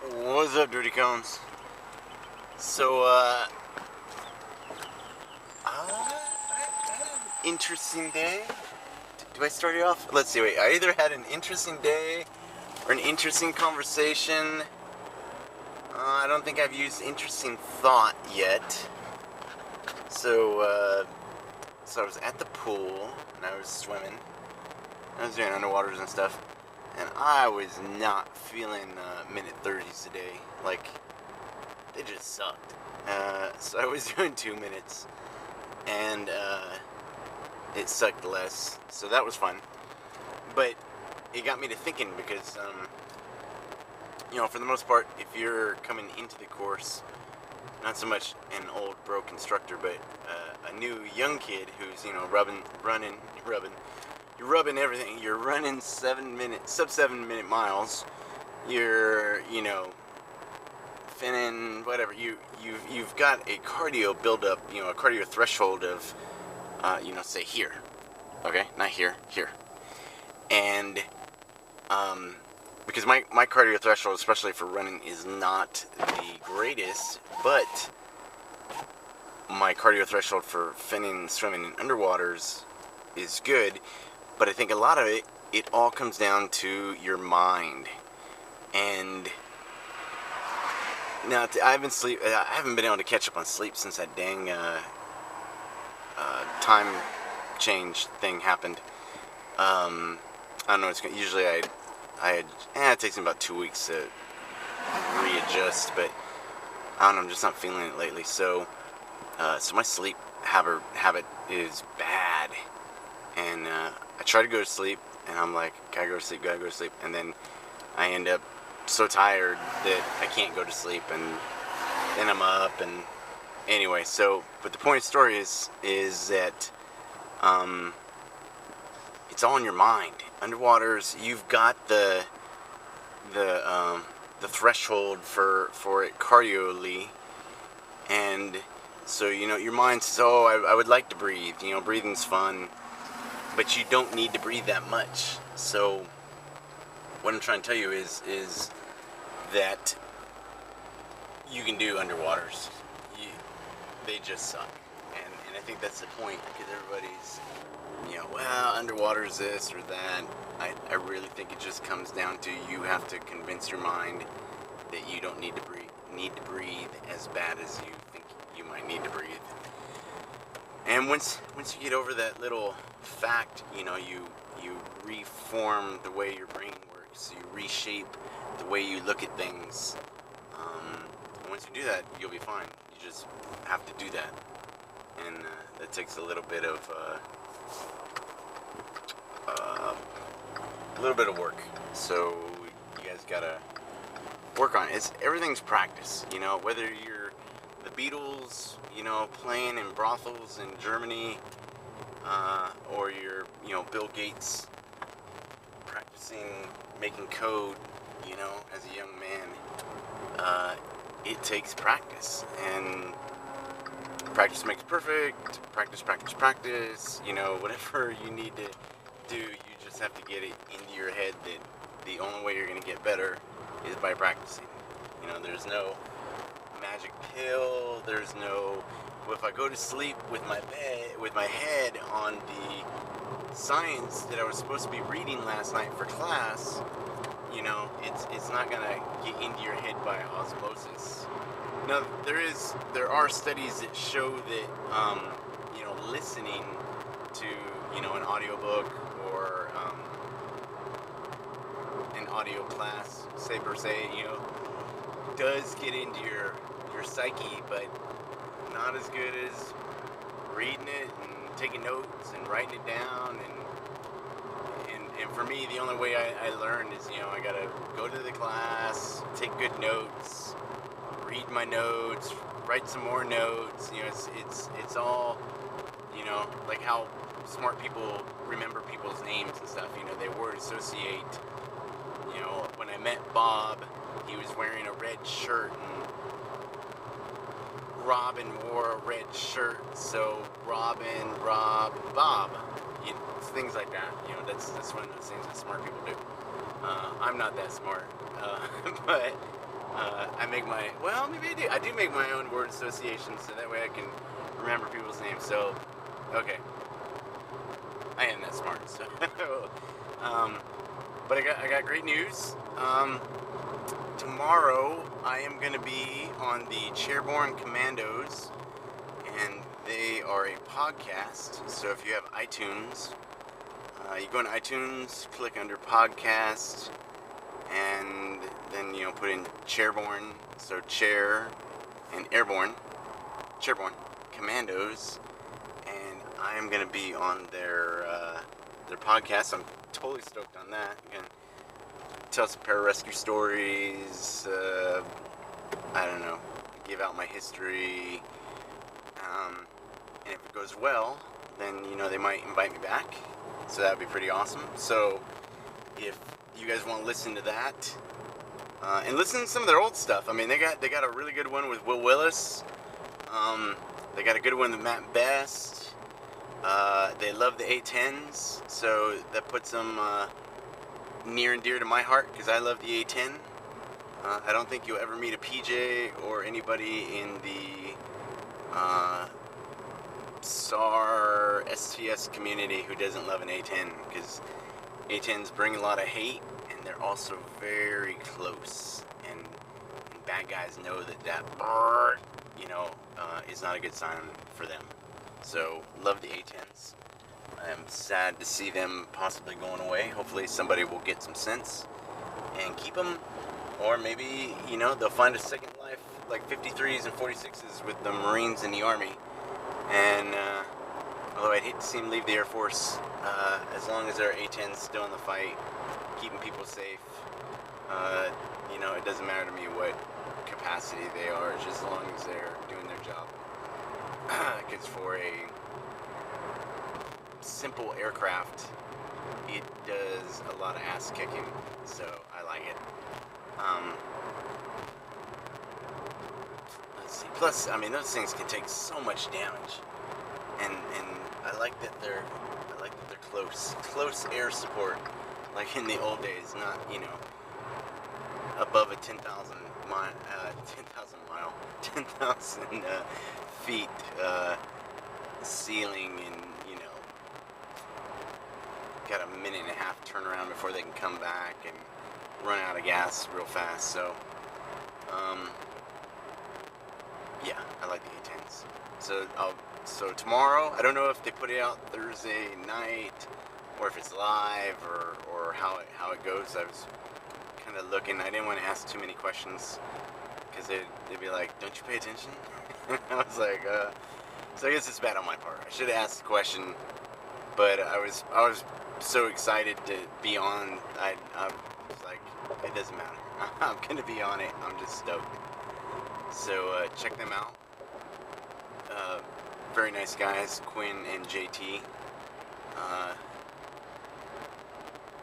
What's up, Dirty Cones? So, I had an interesting day. Do I start it off? Let's see, wait. I either had an interesting day or an interesting conversation. I don't think I've used interesting thought yet. So I was at the pool and I was swimming. I was doing underwaters and stuff. And I was not feeling minute 30s today. Like, they just sucked. So I was doing 2 minutes, and it sucked less. So that was fun. But it got me to thinking because, for the most part, if you're coming into the course, not so much an old broke instructor, but a new young kid who's, you're rubbing everything. You're running sub 7 minute miles. You're, finning, whatever. You've got a cardio buildup, a cardio threshold of, say here. Okay, not here, here. And, because my cardio threshold, especially for running, is not the greatest, but my cardio threshold for finning, swimming, and underwaters is good. But I think a lot of it all comes down to your mind. And now I haven't been able to catch up on sleep since that dang time change thing happened. I don't know. Usually it takes me about 2 weeks to readjust, but I don't know. I'm just not feeling it lately. So my sleep habit is bad, and I try to go to sleep, and I'm like, gotta go to sleep, and then I end up so tired that I can't go to sleep, and then I'm up, and anyway, but the point of the story is that it's all in your mind. Underwaters, you've got the threshold for it cardially, and so your mind says, oh, I would like to breathe. Breathing's fun, but you don't need to breathe that much. So what I'm trying to tell you is that you can do underwaters. They just suck, and I think that's the point, because everybody's, underwater's this or that. I really think it just comes down to you have to convince your mind that you don't need to breathe as bad as you think you might need to breathe. And once you get over that little fact, you reform the way your brain works. You reshape the way you look at things. And once you do that, you'll be fine. You just have to do that, and that takes a little bit of work. So you guys gotta work on it. Everything's practice. Whether you're the Beatles, playing in brothels in Germany, or you're, Bill Gates practicing making code, as a young man. It takes practice, and practice makes perfect. Practice. Whatever you need to do, you just have to get it into your head that the only way you're going to get better is by practicing. There's no magic pill. There's no, if I go to sleep with my head on the science that I was supposed to be reading last night for class, it's not gonna get into your head by osmosis. Now there are studies that show that listening to an audiobook or an audio class, say per se, does get into your psyche, but not as good as reading it and taking notes and writing it down. And for me, the only way I learn is, I gotta go to the class, take good notes, read my notes, write some more notes. It's all, like how smart people remember people's names and stuff. They word associate. When I met Bob, he was wearing a red shirt, and Robin wore a red shirt, so Robin, Rob, Bob. Things like that. That's one of those things that smart people do. I'm not that smart, but Maybe I do make my own word associations, so that way I can remember people's names. So, okay, I am that smart. So, but I got great news. Tomorrow I am going to be on the Chairborne Commandos, and they are a podcast. So if you have iTunes, you go into iTunes, click under podcast, and then put in Chairborne, so chair and airborne, Chairborne Commandos, and I am going to be on their podcast. I'm totally stoked on that. Again, tell some pararescue stories, I don't know, give out my history, and if it goes well, then, they might invite me back, so that would be pretty awesome. So, if you guys want to listen to that, and listen to some of their old stuff, I mean, they got a really good one with Will Willis, they got a good one with Matt Best, they love the A10s, so that puts them, near and dear to my heart, because I love the A10. I don't think you'll ever meet a PJ or anybody in the SAR STS community who doesn't love an A10, because A10s bring a lot of hate, and they're also very close, and bad guys know that is not a good sign for them. So, love the A10s. I am sad to see them possibly going away. Hopefully somebody will get some sense and keep them, or maybe, they'll find a second life, like 53s and 46s with the Marines in the Army. And, although I'd hate to see them leave the Air Force, as long as there are A-10s still in the fight, keeping people safe, it doesn't matter to me what capacity they are, just as long as they're doing their job. Because for a simple aircraft, it does a lot of ass kicking, so I like it. Let's see. Plus, I mean, those things can take so much damage, and I like that they're close air support, like in the old days, not above a 10,000 feet ceiling, and got a minute and a half turnaround before they can come back and run out of gas real fast. So yeah, I like the A-10s. So tomorrow, I don't know if they put it out Thursday night or if it's live or how it goes. I was kind of looking. I didn't want to ask too many questions because they'd be like, "Don't you pay attention?" I was like, so I guess it's bad on my part. I should have asked the question, but I was so excited to be on. I was like, it doesn't matter. I'm gonna be on it. I'm just stoked. So check them out. Very nice guys, Quinn and JT.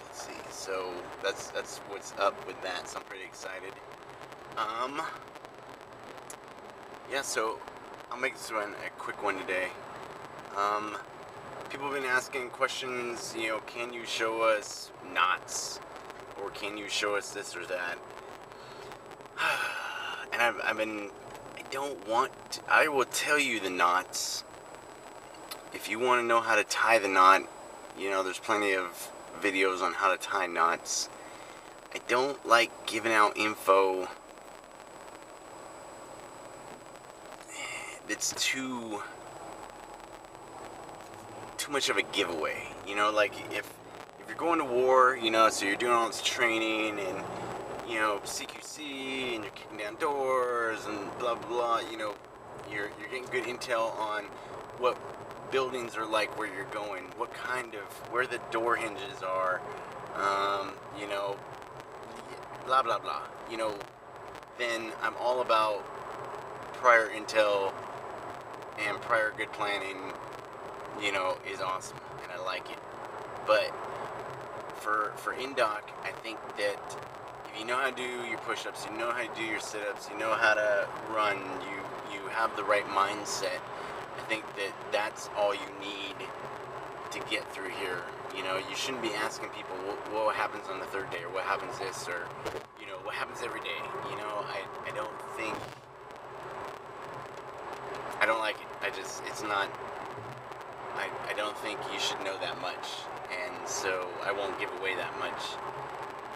Let's see. So that's what's up with that. So I'm pretty excited. Yeah. So I'll make this one a quick one today. People have been asking questions. Can you show us knots, or can you show us this or that? And I will tell you the knots. If you want to know how to tie the knot, there's plenty of videos on how to tie knots. I don't like giving out info that's too much of a giveaway. Like if you're going to war, so you're doing all this training and CQC, and you're kicking down doors and blah blah blah, you're getting good intel on what buildings are like where you're going, where the door hinges are, blah blah blah, then I'm all about prior intel, and prior good planning, is awesome, and I like it. But for INDOC, I think that if you know how to do your push-ups, you know how to do your sit-ups, you know how to run, you have the right mindset, I think that that's all you need to get through here. You shouldn't be asking people what happens on the third day, or what happens this, or what happens every day. don't think, I don't like it. It's not, I don't think you should know that much, and so I won't give away that much.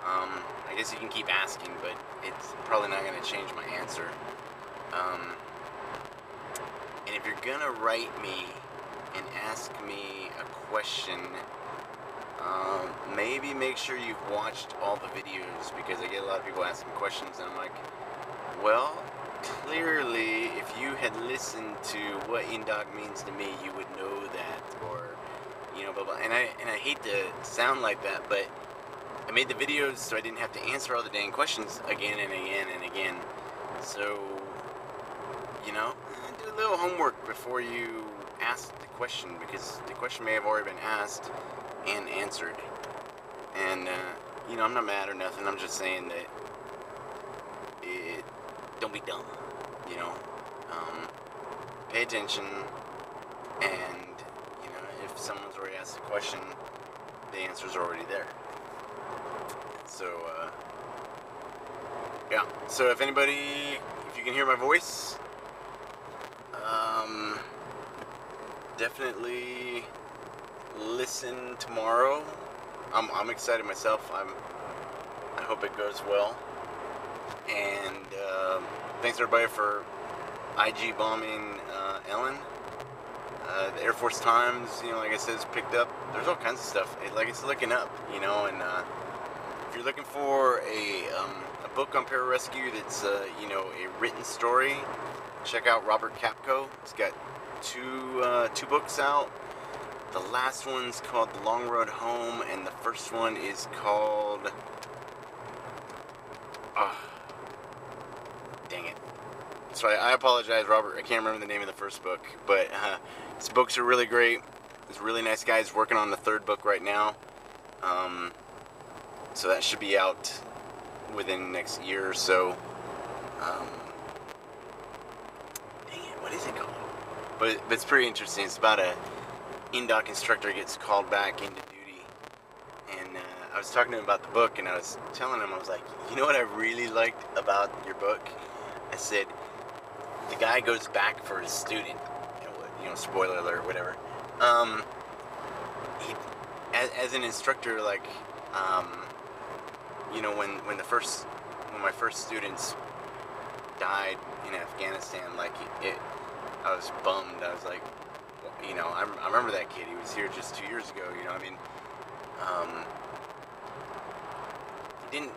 I guess you can keep asking, but it's probably not going to change my answer. And if you're going to write me and ask me a question, maybe make sure you've watched all the videos, because I get a lot of people asking questions, and I'm like, well, clearly, if you had listened to what Indok means to me, you would know that, or, you know, blah, blah. And I hate to sound like that, but I made the videos so I didn't have to answer all the dang questions again and again and again. So, you know, do a little homework before you ask the question, because the question may have already been asked and answered. And, you know, I'm not mad or nothing. I'm just saying that don't be dumb, you know. Pay attention, and, you know, if someone's already asked a question, the answer's already there. So, yeah. So if you can hear my voice, definitely listen tomorrow. I'm excited myself. I hope it goes well. And thanks everybody for IG bombing Ellen. The Air Force Times, you know, like I said, is picked up. There's all kinds of stuff. It's looking up, you know. And if you're looking for a book on pararescue that's you know, a written story, check out Robert Capko. He's got two books out. The last one's called The Long Road Home, and the first one is called, dang it. So I apologize, Robert. I can't remember the name of the first book, but his books are really great. He's a really nice guy. He's working on the third book right now. So that should be out within the next year or so. Dang it, what is it called? But it's pretty interesting. It's about a Indok instructor gets called back into duty. And I was talking to him about the book, and I was telling him, I was like, you know what I really liked about your book? I said, the guy goes back for his student. You know, spoiler alert, whatever. He, as an instructor, like, you know, when my first students died in Afghanistan, like, I was bummed. I was like, you know, I remember that kid. He was here just 2 years ago. You know, I mean, he didn't.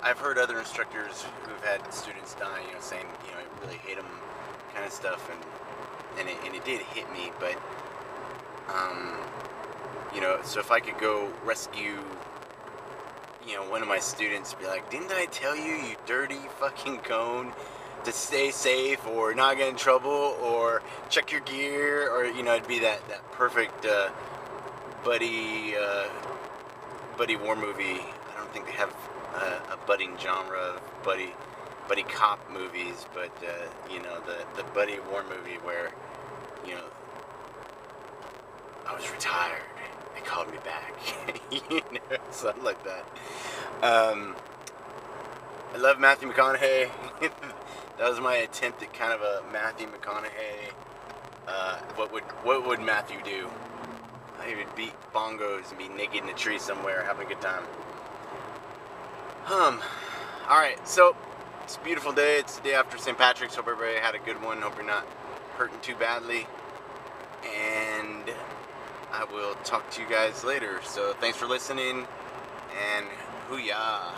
I've heard other instructors who've had students die, you know, saying, you know, I really hate them, kind of stuff, and it did hit me, but, you know, so if I could go rescue, you know, one of my students, be like, didn't I tell you, you dirty fucking cone, to stay safe, or not get in trouble, or check your gear, or, you know, it'd be that perfect buddy war movie. I don't think they have a budding genre of buddy cop movies, but you know, the buddy war movie where, you know, I was retired, they called me back. You know, something like that. I love Matthew McConaughey. That was my attempt at kind of a Matthew McConaughey. What would Matthew do? He would beat bongos and be naked in a tree somewhere having a good time. Alright, so it's a beautiful day. It's the day after St. Patrick's. Hope everybody had a good one. Hope you're not hurting too badly. And I will talk to you guys later. So thanks for listening, and hoo-yah.